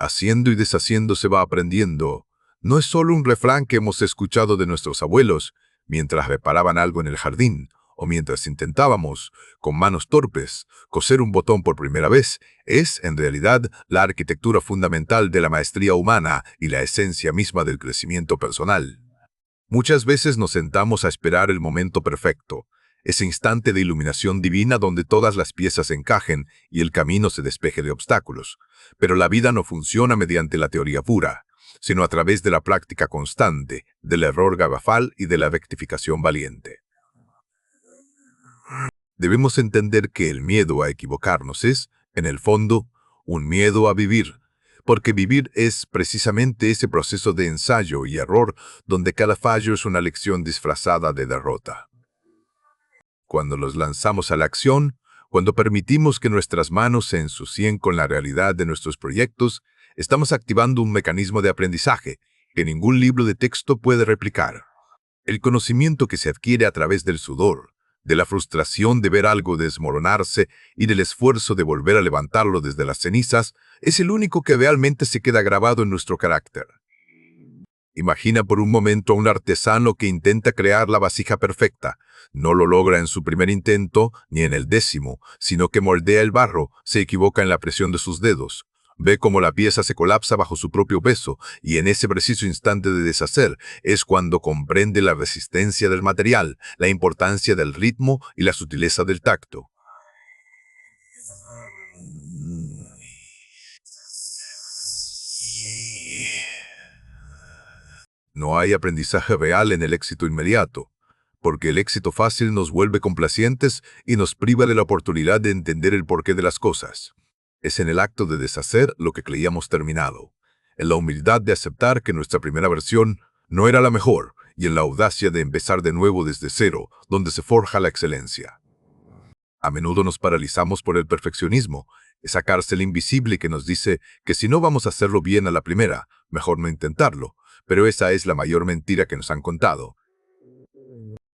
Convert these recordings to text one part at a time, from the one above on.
Haciendo y deshaciendo se va aprendiendo. No es solo un refrán que hemos escuchado de nuestros abuelos mientras reparaban algo en el jardín o mientras intentábamos, con manos torpes, coser un botón por primera vez. Es, en realidad, la arquitectura fundamental de la maestría humana y la esencia misma del crecimiento personal. Muchas veces nos sentamos a esperar el momento perfecto, ese instante de iluminación divina donde todas las piezas encajen y el camino se despeje de obstáculos. Pero la vida no funciona mediante la teoría pura, sino a través de la práctica constante, del error garrafal y de la rectificación valiente. Debemos entender que el miedo a equivocarnos es, en el fondo, un miedo a vivir, porque vivir es precisamente ese proceso de ensayo y error donde cada fallo es una lección disfrazada de derrota. Cuando los lanzamos a la acción, cuando permitimos que nuestras manos se ensucien con la realidad de nuestros proyectos, estamos activando un mecanismo de aprendizaje que ningún libro de texto puede replicar. El conocimiento que se adquiere a través del sudor, de la frustración de ver algo desmoronarse y del esfuerzo de volver a levantarlo desde las cenizas, es el único que realmente se queda grabado en nuestro carácter. Imagina por un momento a un artesano que intenta crear la vasija perfecta. No lo logra en su primer intento ni en el 10º, sino que moldea el barro, se equivoca en la presión de sus dedos. Ve cómo la pieza se colapsa bajo su propio peso y en ese preciso instante de deshacer es cuando comprende la resistencia del material, la importancia del ritmo y la sutileza del tacto. No hay aprendizaje real en el éxito inmediato, porque el éxito fácil nos vuelve complacientes y nos priva de la oportunidad de entender el porqué de las cosas. Es en el acto de deshacer lo que creíamos terminado, en la humildad de aceptar que nuestra primera versión no era la mejor y en la audacia de empezar de nuevo desde cero, donde se forja la excelencia. A menudo nos paralizamos por el perfeccionismo, esa cárcel invisible que nos dice que si no vamos a hacerlo bien a la primera, mejor no intentarlo, pero esa es la mayor mentira que nos han contado.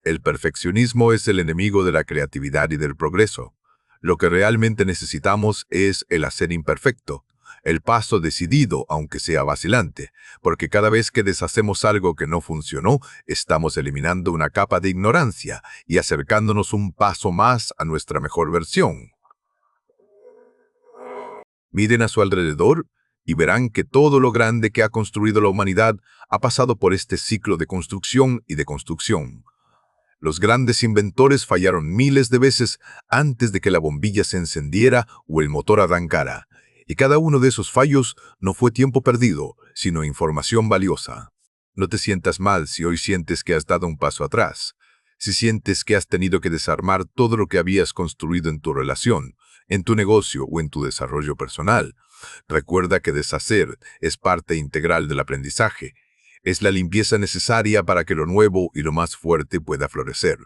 El perfeccionismo es el enemigo de la creatividad y del progreso. Lo que realmente necesitamos es el hacer imperfecto, el paso decidido aunque sea vacilante, porque cada vez que deshacemos algo que no funcionó, estamos eliminando una capa de ignorancia y acercándonos un paso más a nuestra mejor versión. Miren a su alrededor y verán que todo lo grande que ha construido la humanidad ha pasado por este ciclo de construcción y de construcción. Los grandes inventores fallaron miles de veces antes de que la bombilla se encendiera o el motor arrancara, y cada uno de esos fallos no fue tiempo perdido, sino información valiosa. No te sientas mal si hoy sientes que has dado un paso atrás, si sientes que has tenido que desarmar todo lo que habías construido en tu relación, en tu negocio o en tu desarrollo personal. Recuerda que deshacer es parte integral del aprendizaje. Es la limpieza necesaria para que lo nuevo y lo más fuerte pueda florecer.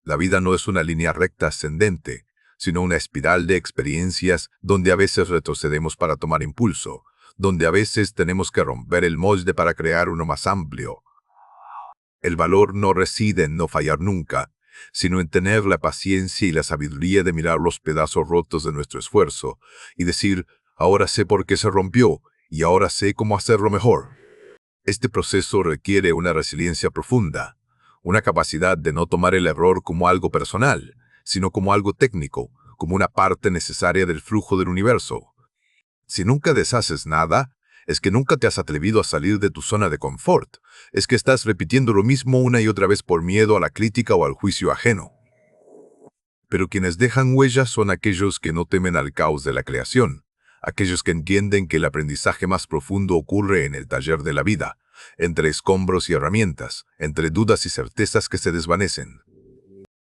La vida no es una línea recta ascendente, sino una espiral de experiencias donde a veces retrocedemos para tomar impulso, donde a veces tenemos que romper el molde para crear uno más amplio. El valor no reside en no fallar nunca, sino en tener la paciencia y la sabiduría de mirar los pedazos rotos de nuestro esfuerzo y decir, ahora sé por qué se rompió y ahora sé cómo hacerlo mejor. Este proceso requiere una resiliencia profunda, una capacidad de no tomar el error como algo personal, sino como algo técnico, como una parte necesaria del flujo del universo. Si nunca deshaces nada, es que nunca te has atrevido a salir de tu zona de confort, es que estás repitiendo lo mismo una y otra vez por miedo a la crítica o al juicio ajeno. Pero quienes dejan huellas son aquellos que no temen al caos de la creación, aquellos que entienden que el aprendizaje más profundo ocurre en el taller de la vida, entre escombros y herramientas, entre dudas y certezas que se desvanecen.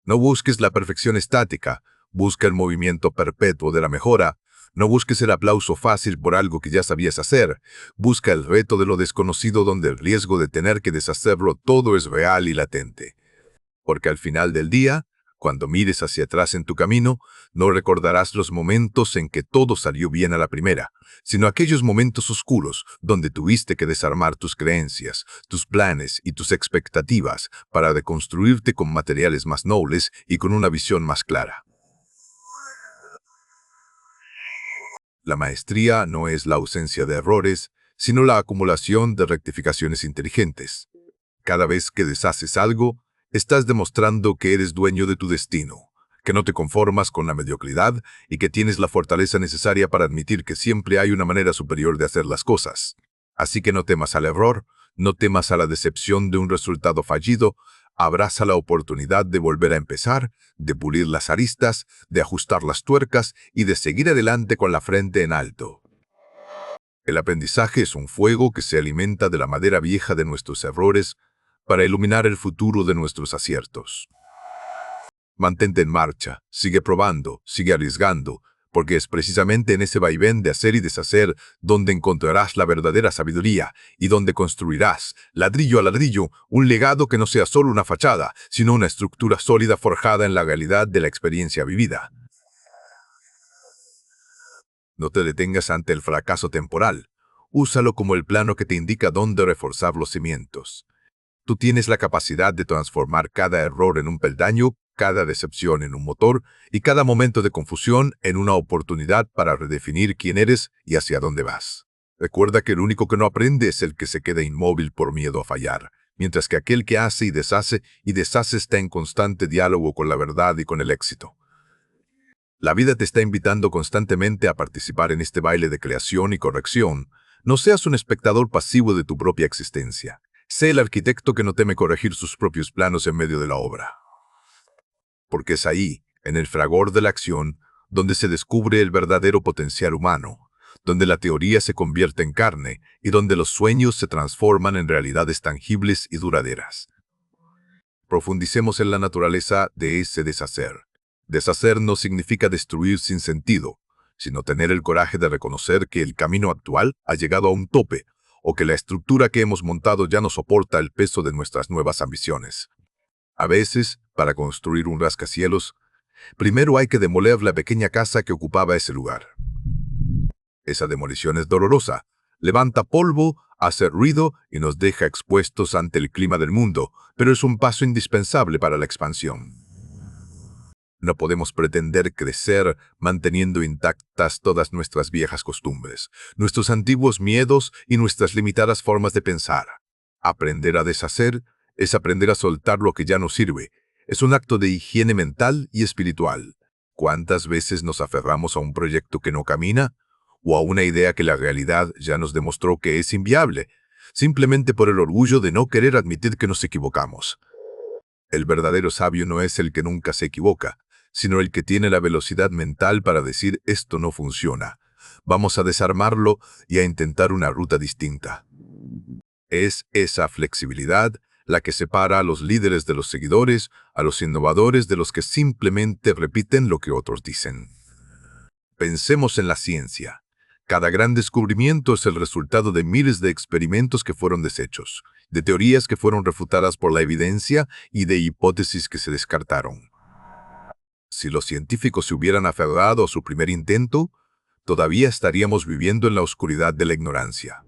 No busques la perfección estática, busca el movimiento perpetuo de la mejora. No busques el aplauso fácil por algo que ya sabías hacer. Busca el reto de lo desconocido donde el riesgo de tener que deshacerlo todo es real y latente. Porque al final del día, cuando mires hacia atrás en tu camino, no recordarás los momentos en que todo salió bien a la primera, sino aquellos momentos oscuros donde tuviste que desarmar tus creencias, tus planes y tus expectativas para deconstruirte con materiales más nobles y con una visión más clara. La maestría no es la ausencia de errores, sino la acumulación de rectificaciones inteligentes. Cada vez que deshaces algo, estás demostrando que eres dueño de tu destino, que no te conformas con la mediocridad y que tienes la fortaleza necesaria para admitir que siempre hay una manera superior de hacer las cosas. Así que no temas al error, no temas a la decepción de un resultado fallido, abraza la oportunidad de volver a empezar, de pulir las aristas, de ajustar las tuercas y de seguir adelante con la frente en alto. El aprendizaje es un fuego que se alimenta de la madera vieja de nuestros errores para iluminar el futuro de nuestros aciertos. Mantente en marcha, sigue probando, sigue arriesgando, porque es precisamente en ese vaivén de hacer y deshacer donde encontrarás la verdadera sabiduría y donde construirás, ladrillo a ladrillo, un legado que no sea solo una fachada, sino una estructura sólida forjada en la realidad de la experiencia vivida. No te detengas ante el fracaso temporal. Úsalo como el plano que te indica dónde reforzar los cimientos. Tú tienes la capacidad de transformar cada error en un peldaño, cada decepción en un motor y cada momento de confusión en una oportunidad para redefinir quién eres y hacia dónde vas. Recuerda que el único que no aprende es el que se queda inmóvil por miedo a fallar, mientras que aquel que hace y deshace está en constante diálogo con la verdad y con el éxito. La vida te está invitando constantemente a participar en este baile de creación y corrección. No seas un espectador pasivo de tu propia existencia. Sé el arquitecto que no teme corregir sus propios planos en medio de la obra. Porque es ahí, en el fragor de la acción, donde se descubre el verdadero potencial humano, donde la teoría se convierte en carne y donde los sueños se transforman en realidades tangibles y duraderas. Profundicemos en la naturaleza de ese deshacer. Deshacer no significa destruir sin sentido, sino tener el coraje de reconocer que el camino actual ha llegado a un tope o que la estructura que hemos montado ya no soporta el peso de nuestras nuevas ambiciones. A veces, para construir un rascacielos, primero hay que demoler la pequeña casa que ocupaba ese lugar. Esa demolición es dolorosa, levanta polvo, hace ruido y nos deja expuestos ante el clima del mundo, pero es un paso indispensable para la expansión. No podemos pretender crecer manteniendo intactas todas nuestras viejas costumbres, nuestros antiguos miedos y nuestras limitadas formas de pensar. Aprender a deshacer es aprender a soltar lo que ya no sirve. Es un acto de higiene mental y espiritual. ¿Cuántas veces nos aferramos a un proyecto que no camina? ¿O a una idea que la realidad ya nos demostró que es inviable? Simplemente por el orgullo de no querer admitir que nos equivocamos. El verdadero sabio no es el que nunca se equivoca, sino el que tiene la velocidad mental para decir esto no funciona. Vamos a desarmarlo y a intentar una ruta distinta. Es esa flexibilidad la que separa a los líderes de los seguidores, a los innovadores de los que simplemente repiten lo que otros dicen. Pensemos en la ciencia. Cada gran descubrimiento es el resultado de miles de experimentos que fueron deshechos, de teorías que fueron refutadas por la evidencia y de hipótesis que se descartaron. Si los científicos se hubieran aferrado a su primer intento, todavía estaríamos viviendo en la oscuridad de la ignorancia.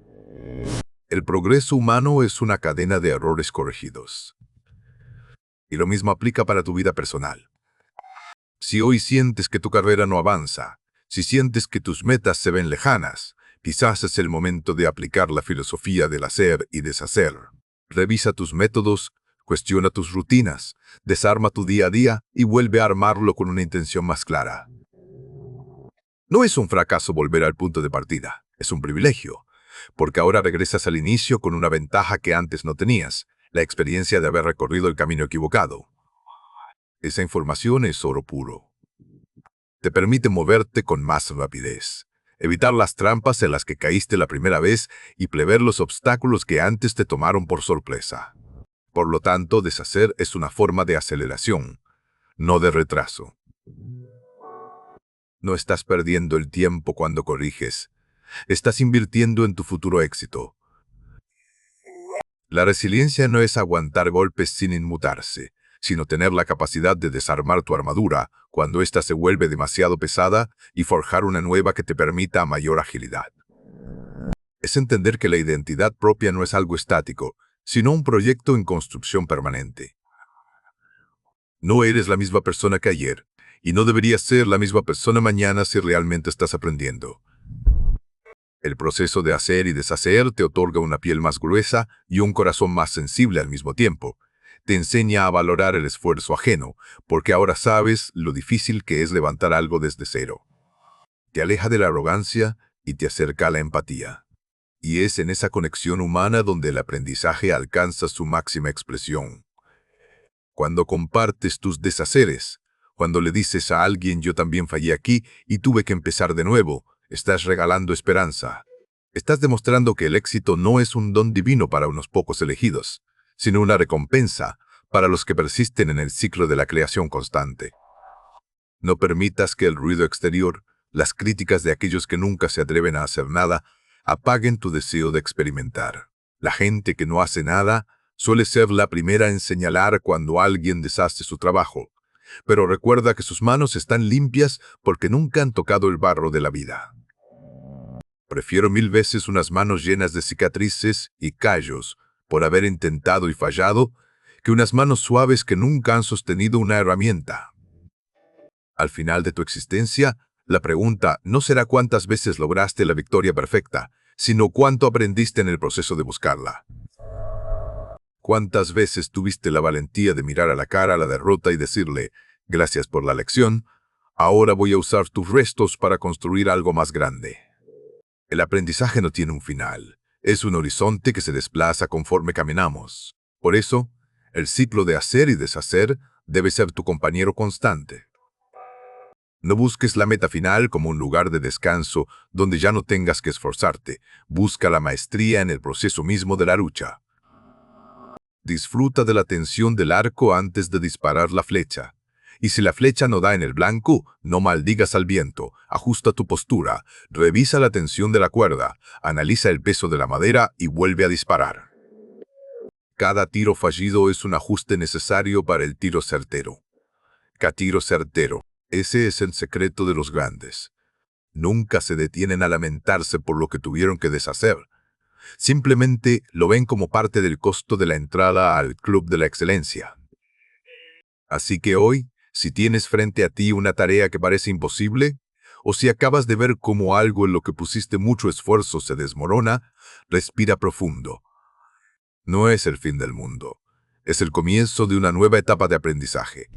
El progreso humano es una cadena de errores corregidos. Y lo mismo aplica para tu vida personal. Si hoy sientes que tu carrera no avanza, si sientes que tus metas se ven lejanas, quizás es el momento de aplicar la filosofía del hacer y deshacer. Revisa tus métodos, cuestiona tus rutinas, desarma tu día a día y vuelve a armarlo con una intención más clara. No es un fracaso volver al punto de partida, es un privilegio, porque ahora regresas al inicio con una ventaja que antes no tenías, la experiencia de haber recorrido el camino equivocado. Esa información es oro puro. Te permite moverte con más rapidez, evitar las trampas en las que caíste la primera vez y prever los obstáculos que antes te tomaron por sorpresa. Por lo tanto, deshacer es una forma de aceleración, no de retraso. No estás perdiendo el tiempo cuando corriges, estás invirtiendo en tu futuro éxito. La resiliencia no es aguantar golpes sin inmutarse, sino tener la capacidad de desarmar tu armadura cuando ésta se vuelve demasiado pesada y forjar una nueva que te permita mayor agilidad. Es entender que la identidad propia no es algo estático, sino un proyecto en construcción permanente. No eres la misma persona que ayer, y no deberías ser la misma persona mañana si realmente estás aprendiendo. El proceso de hacer y deshacer te otorga una piel más gruesa y un corazón más sensible al mismo tiempo. Te enseña a valorar el esfuerzo ajeno, porque ahora sabes lo difícil que es levantar algo desde cero. Te aleja de la arrogancia y te acerca a la empatía. Y es en esa conexión humana donde el aprendizaje alcanza su máxima expresión. Cuando compartes tus deshaceres, cuando le dices a alguien yo también fallé aquí y tuve que empezar de nuevo, estás regalando esperanza. Estás demostrando que el éxito no es un don divino para unos pocos elegidos, sino una recompensa para los que persisten en el ciclo de la creación constante. No permitas que el ruido exterior, las críticas de aquellos que nunca se atreven a hacer nada, apaguen tu deseo de experimentar. La gente que no hace nada suele ser la primera en señalar cuando alguien deshace su trabajo, pero recuerda que sus manos están limpias porque nunca han tocado el barro de la vida. Prefiero 1000 veces unas manos llenas de cicatrices y callos por haber intentado y fallado, que unas manos suaves que nunca han sostenido una herramienta. Al final de tu existencia, la pregunta no será cuántas veces lograste la victoria perfecta, sino cuánto aprendiste en el proceso de buscarla. ¿Cuántas veces tuviste la valentía de mirar a la cara a la derrota y decirle, gracias por la lección, ahora voy a usar tus restos para construir algo más grande? El aprendizaje no tiene un final, es un horizonte que se desplaza conforme caminamos. Por eso, el ciclo de hacer y deshacer debe ser tu compañero constante. No busques la meta final como un lugar de descanso donde ya no tengas que esforzarte. Busca la maestría en el proceso mismo de la lucha. Disfruta de la tensión del arco antes de disparar la flecha. Y si la flecha no da en el blanco, no maldigas al viento, ajusta tu postura, revisa la tensión de la cuerda, analiza el peso de la madera y vuelve a disparar. Cada tiro fallido es un ajuste necesario para el tiro certero. Cada tiro certero. Ese es el secreto de los grandes. Nunca se detienen a lamentarse por lo que tuvieron que deshacer. Simplemente lo ven como parte del costo de la entrada al club de la excelencia. Así que hoy, si tienes frente a ti una tarea que parece imposible, o si acabas de ver cómo algo en lo que pusiste mucho esfuerzo se desmorona, respira profundo. No es el fin del mundo. Es el comienzo de una nueva etapa de aprendizaje.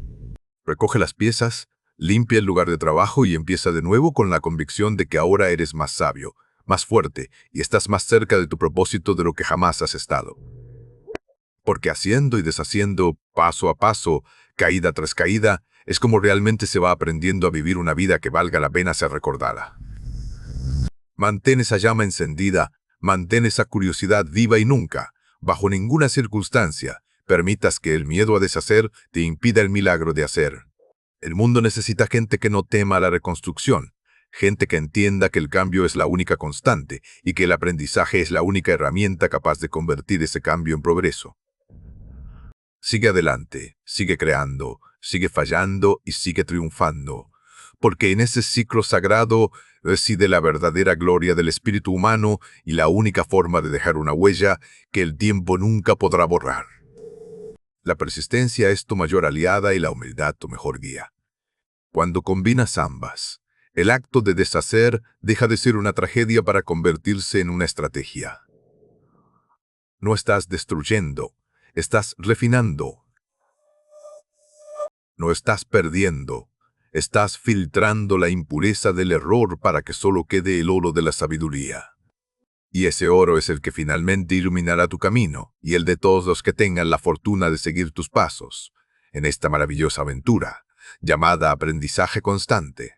Recoge las piezas, limpia el lugar de trabajo y empieza de nuevo con la convicción de que ahora eres más sabio, más fuerte y estás más cerca de tu propósito de lo que jamás has estado. Porque haciendo y deshaciendo, paso a paso, caída tras caída, es como realmente se va aprendiendo a vivir una vida que valga la pena ser recordada. Mantén esa llama encendida, mantén esa curiosidad viva y nunca, bajo ninguna circunstancia, permitas que el miedo a deshacer te impida el milagro de hacer. El mundo necesita gente que no tema la reconstrucción, gente que entienda que el cambio es la única constante y que el aprendizaje es la única herramienta capaz de convertir ese cambio en progreso. Sigue adelante, sigue creando, sigue fallando y sigue triunfando, porque en ese ciclo sagrado reside la verdadera gloria del espíritu humano y la única forma de dejar una huella que el tiempo nunca podrá borrar. La persistencia es tu mayor aliada y la humildad tu mejor guía. Cuando combinas ambas, el acto de deshacer deja de ser una tragedia para convertirse en una estrategia. No estás destruyendo, estás refinando. No estás perdiendo, estás filtrando la impureza del error para que solo quede el oro de la sabiduría. Y ese oro es el que finalmente iluminará tu camino y el de todos los que tengan la fortuna de seguir tus pasos en esta maravillosa aventura llamada aprendizaje constante.